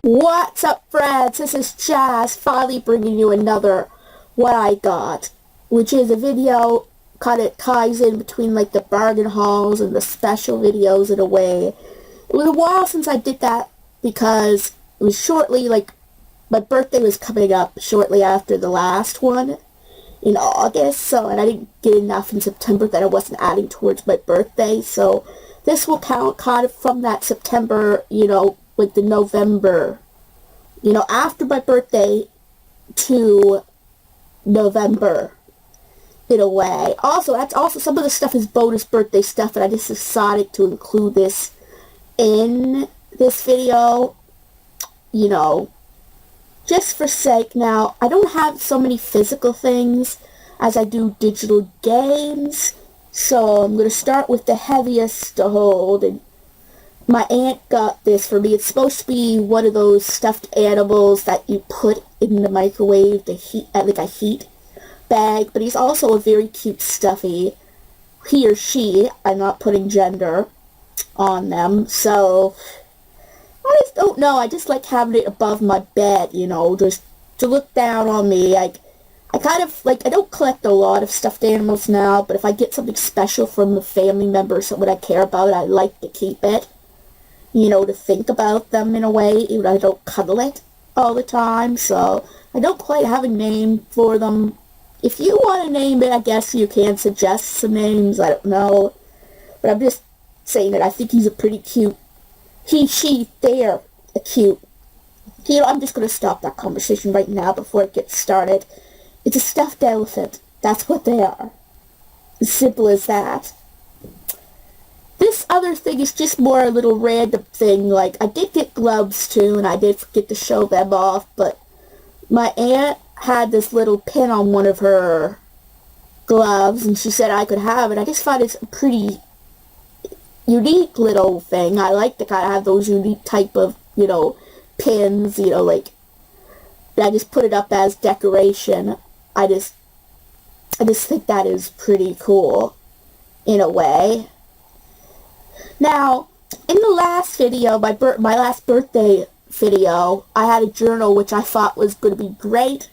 What's up, friends? This is Jazz, finally bringing you another What I Got, which is a video kind of ties in between like the bargain hauls and the special videos in a way. It was a while since I did that because it was shortly, like, my birthday was coming up shortly after the last one in August, and I didn't get enough in September that I wasn't adding towards my birthday, so this will count kind of from that September, with the November, after my birthday to November, in a way. Also, that's also, some of the stuff is bonus birthday stuff, and I just decided to include this in this video, just for sake. Now, I don't have so many physical things as I do digital games, so I'm going to start with the heaviest to hold, and my aunt got this for me. It's supposed to be one of those stuffed animals that you put in the microwave to heat, like a heat bag, but he's also a very cute stuffy. He or she, I'm not putting gender on them, so I just don't know. I just like having it above my bed, just to look down on me. I kind of, I don't collect a lot of stuffed animals now, but if I get something special from a family member or someone I care about, I like to keep it, to think about them in a way, even though I don't cuddle it all the time, so I don't quite have a name for them. If you want to name it, I guess you can suggest some names, I don't know, but I'm just saying that I think he's a pretty cute, they're a cute, I'm just going to stop that conversation right now before it gets started. It's a stuffed elephant. That's what they are. As simple as that. This other thing is just more a little random thing. Like, I did get gloves too, and I did forget to show them off, but my aunt had this little pin on one of her gloves, and she said I could have it. I just thought it's a pretty unique little thing. I like to kind of have those unique type of, pins, I just put it up as decoration. I just think that is pretty cool, in a way. Now, in the last video, my last birthday video, I had a journal which I thought was going to be great,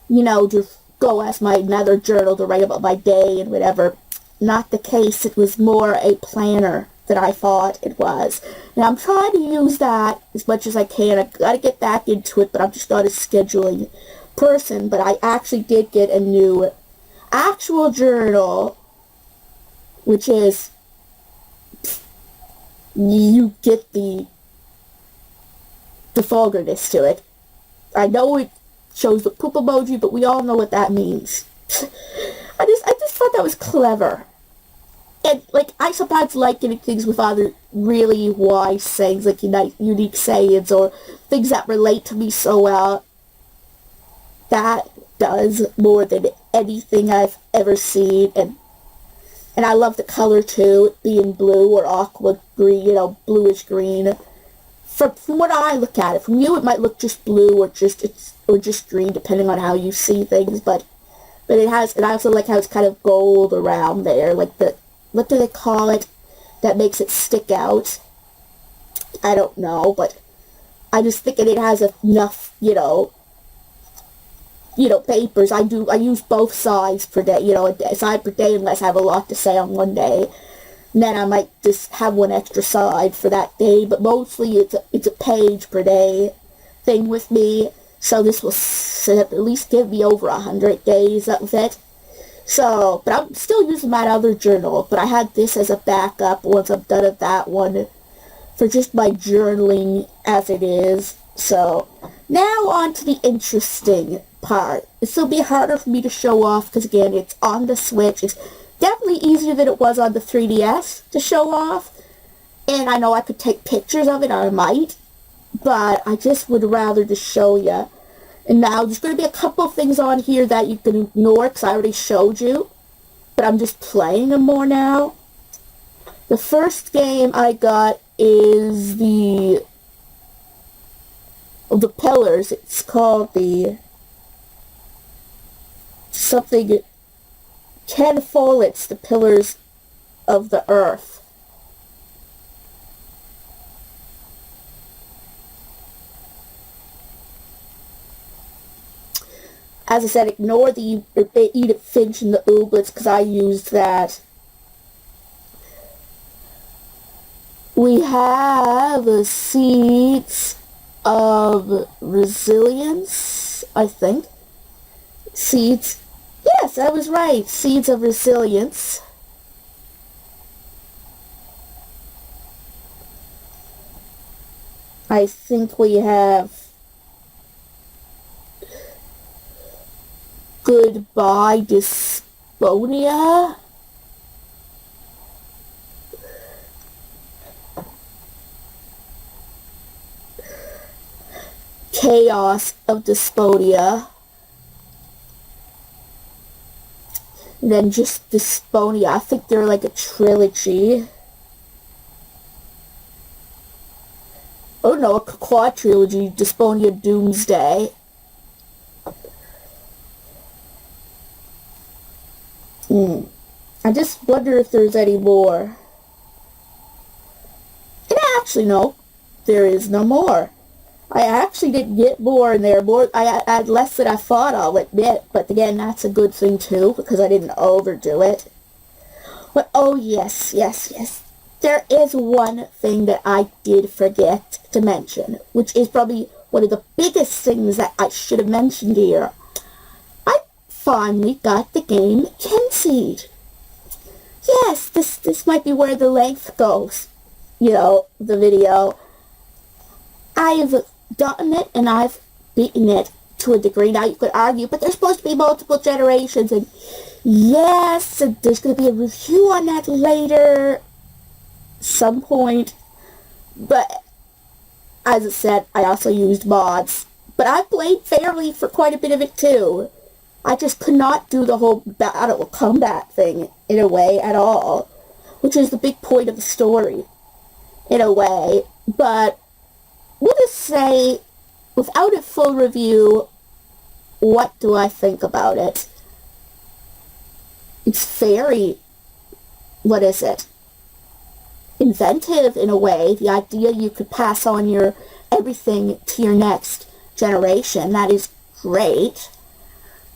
to go as my another journal to write about my day and whatever. Not the case. It was more a planner than I thought it was. And I'm trying to use that as much as I can. I've got to get back into it, but I'm just not a scheduling person. But I actually did get a new actual journal, which is, you get the vulgarness to it. I know it shows the poop emoji, but we all know what that means. I just thought that was clever. And, I sometimes like getting things with other really wise sayings, like unique sayings, or things that relate to me so well. That does more than anything I've ever seen, and I love the color, too, it being blue or aqua green, bluish green. From what I look at it, from you it might look just blue or just green, depending on how you see things, but I also like how it's kind of gold around there, like what do they call it that makes it stick out? I don't know, but I just think it has enough, papers. I use both sides per day, a side per day unless I have a lot to say on one day. And then I might just have one extra side for that day, but mostly it's a page per day thing with me. So this will at least give me over 100 days of it. So, but I'm still using my other journal, but I had this as a backup once I'm done with that one for just my journaling as it is. So, now on to the interesting part. This will be harder for me to show off because, again, it's on the Switch. It's definitely easier than it was on the 3DS to show off. And I know I could take pictures of it, I might, but I just would rather just show you. And now there's going to be a couple of things on here that you can ignore because I already showed you, but I'm just playing them more now. The first game I got is the Pillars. It's called the something 10 It's the Pillars of the Earth. as I said, ignore the eat it finch and the ooblets because I used that. We have seeds of resilience, I think. Seeds. Yes, I was right. Seeds of resilience. I think we have goodbye dysphonia. Chaos of dysphonia. And then just dysphonia. I think they're like a trilogy. Oh no, a quadrilogy. Dysphonia Doomsday. I just wonder if there's any more. And actually, no. There is no more. I actually didn't get more in there. I had less than I thought, I'll admit. But again, that's a good thing too, because I didn't overdo it. But oh yes. There is one thing that I did forget to mention, which is probably one of the biggest things that I should have mentioned here. I finally got the game Kinseed. Yes, this might be where the length goes. You know, the video. I've done it and I've beaten it to a degree. Now you could argue, but there's supposed to be multiple generations, and yes, there's going to be a review on that later, some point. But as I said, I also used mods. But I played fairly for quite a bit of it too. I just could not do the whole battle combat thing in a way at all, which is the big point of the story, in a way. But we'll just say, without a full review, what do I think about it? It's very, what is it? Inventive in a way. The idea you could pass on your everything to your next generation. That is great.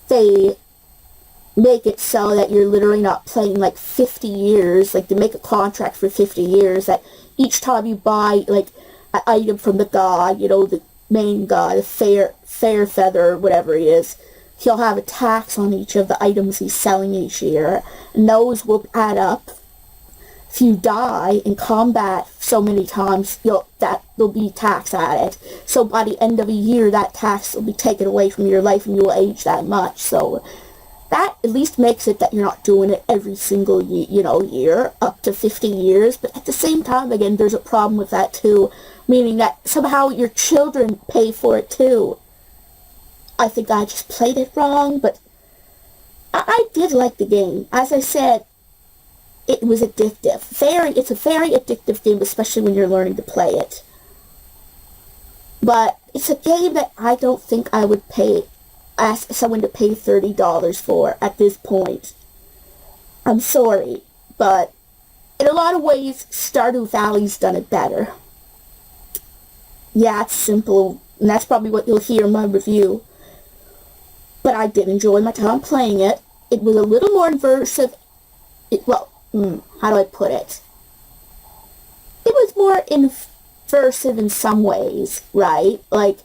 They make it so that you're literally not playing like 50 years. Like they make a contract for 50 years that each time you buy like an item from the god, you know, the main god, Fair Feather, whatever he is, he'll have a tax on each of the items he's selling each year, and those will add up. If you die in combat so many times, there'll be tax added. So by the end of a year, that tax will be taken away from your life, and you'll age that much. So that at least makes it that you're not doing it every single year, up to 50 years. But at the same time, again, there's a problem with that too, meaning that somehow your children pay for it too. I think I just played it wrong, but I did like the game. As I said, it was addictive. It's a very addictive game, especially when you're learning to play it. But it's a game that I don't think I would ask someone to pay $30 for at this point. I'm sorry, but in a lot of ways, Stardew Valley's done it better. Yeah, it's simple, and that's probably what you'll hear in my review. But I did enjoy my time playing it. It was a little more immersive. How do I put it? It was more immersive in some ways, right? Like,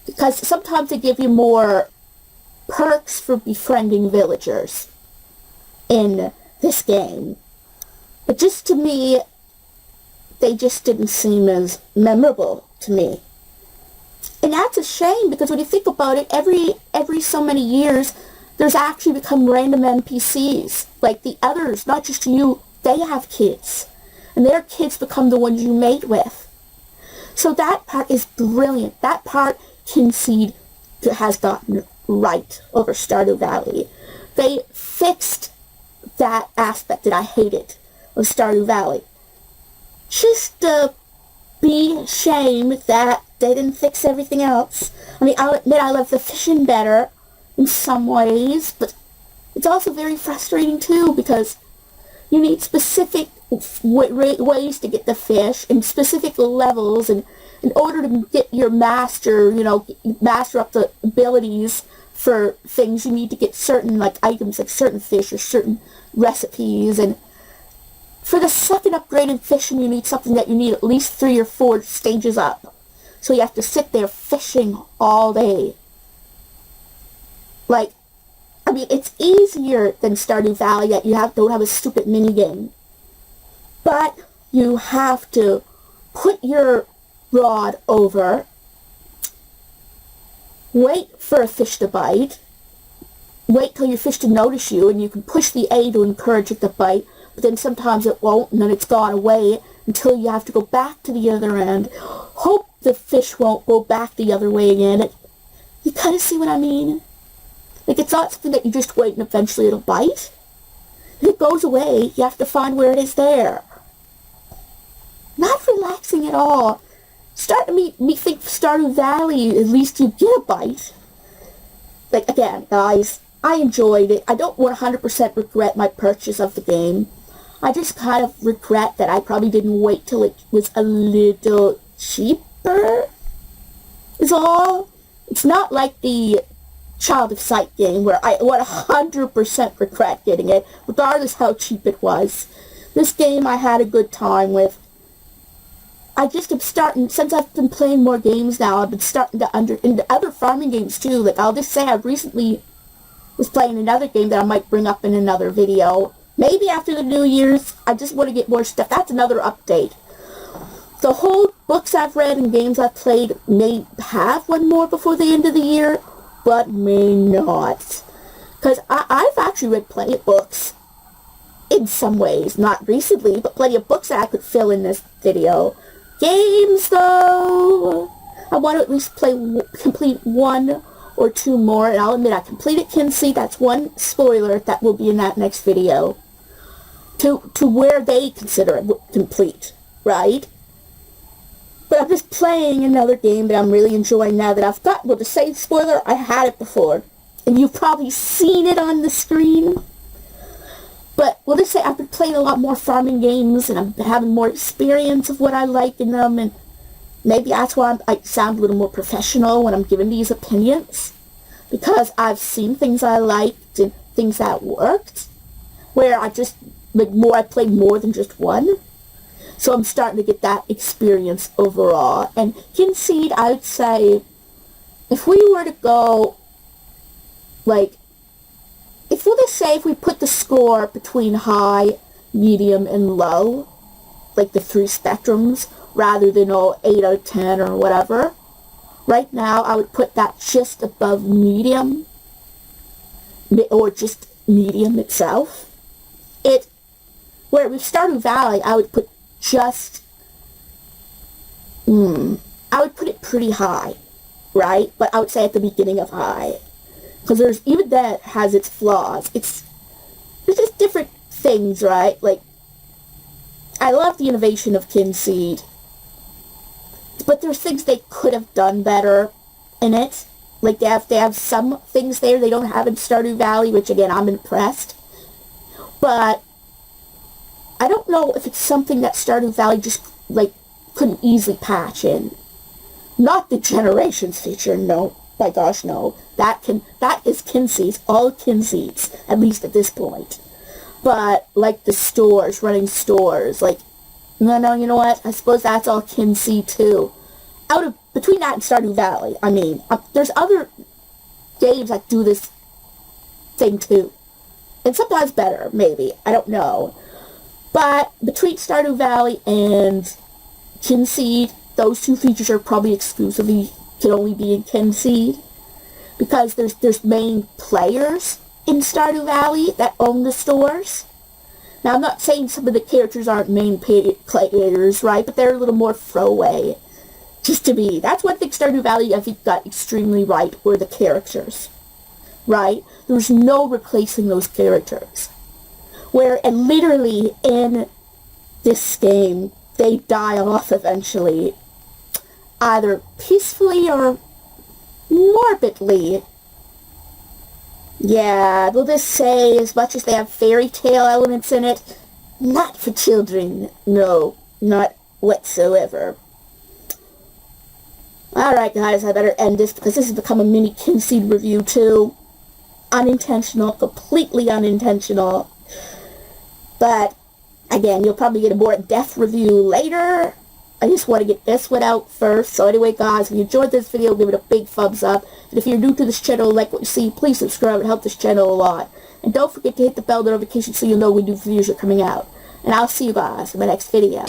because sometimes they give you more perks for befriending villagers in this game. But just to me, they just didn't seem as memorable to me. And that's a shame, because when you think about it, every so many years, there's actually become random NPCs. Like the others, not just you, they have kids. And their kids become the ones you mate with. So that part is brilliant. That part Kinseed has gotten right over Stardew Valley. They fixed that aspect that I hated of Stardew Valley. Just be shame that they didn't fix everything else. I mean, I'll admit I love the fishing better in some ways, but it's also very frustrating too, because you need specific ways to get the fish and specific levels, and in order to get your master up the abilities for things. You need to get certain, like, items, like certain fish or certain recipes. And for the second upgrade in fishing, you need something that you need at least 3 or 4 stages up. So you have to sit there fishing all day. Like, I mean, it's easier than Stardew Valley that you don't have a stupid minigame. But you have to put your rod over, wait for a fish to bite, wait till your fish to notice you, and you can push the A to encourage it to bite, but then sometimes it won't, and then it's gone away until you have to go back to the other end, hope the fish won't go back the other way again. You kind of see what I mean? Like, it's not something that you just wait and eventually it'll bite. If it goes away, you have to find where it is there. Not relaxing at all. Starting me think Stardew Valley, at least you get a bite. Like, again, guys, I enjoyed it. I don't 100% regret my purchase of the game. I just kind of regret that I probably didn't wait till it was a little cheaper, is all. It's not like the Child of Sight game where I 100% regret getting it, regardless how cheap it was. This game I had a good time with. I just am starting, since I've been playing more games now, I've been starting to into other farming games too. Like, I'll just say I recently was playing another game that I might bring up in another video. Maybe after the New Year's. I just want to get more stuff. That's another update. The whole books I've read and games I've played may have one more before the end of the year, but may not. Because I've actually read plenty of books in some ways. Not recently, but plenty of books that I could fill in this video. Games, though, I want to at least complete 1 or 2 more, and I'll admit I completed Kinsey. That's one spoiler that will be in that next video. To where they consider it complete, right? But I'm just playing another game that I'm really enjoying now that I've got, well, to say spoiler, I had it before, and you've probably seen it on the screen. But we'll just say I've been playing a lot more farming games, and I'm having more experience of what I like in them, and maybe that's why I sound a little more professional when I'm giving these opinions. Because I've seen things I liked and things that worked, where I just, like, I played more than just one. So I'm starting to get that experience overall. And Kinseed, I would say, if we were to go, like, if we put the score between high, medium, and low, like the 3 spectrums, rather than 8 out of 10 or whatever, right now I would put that just above medium, or just medium itself. Where with Stardew Valley, I would put I would put it pretty high, right? But I would say at the beginning of high. Because even that has its flaws. There's just different things, right? Like, I love the innovation of Kinseed, but there's things they could have done better in it. Like, they have some things there they don't have in Stardew Valley, which, again, I'm impressed. But I don't know if it's something that Stardew Valley just, like, couldn't easily patch in. Not the Generations feature, no. My gosh, no. That is Kinseed's, all Kinseed's, at least at this point. But, like, the stores, running stores, like, no, you know what? I suppose that's all Kinseed, too. Between that and Stardew Valley, I mean, there's other games that do this thing, too. And sometimes better, maybe. I don't know. But between Stardew Valley and Kinseed, those 2 features are probably exclusively can only be in Kinseed, because there's main players in Stardew Valley that own the stores. Now, I'm not saying some of the characters aren't main players, right? But they're a little more throwaway. Just to be. That's one thing Stardew Valley, I think, got extremely right, were the characters. Right? There's no replacing those characters. Where, and literally, in this game, they die off eventually. Either peacefully or morbidly. Yeah, we'll just say, as much as they have fairy tale elements in it, not for children. No, not whatsoever. Alright guys, I better end this because this has become a mini Kinseed review too. Unintentional, completely unintentional. But, again, you'll probably get a more in-depth review later. I just want to get this one out first. So anyway guys, if you enjoyed this video, give it a big thumbs up. And if you're new to this channel, like what you see, please subscribe. It helps this channel a lot. And don't forget to hit the bell notification so you'll know when new videos are coming out. And I'll see you guys in my next video.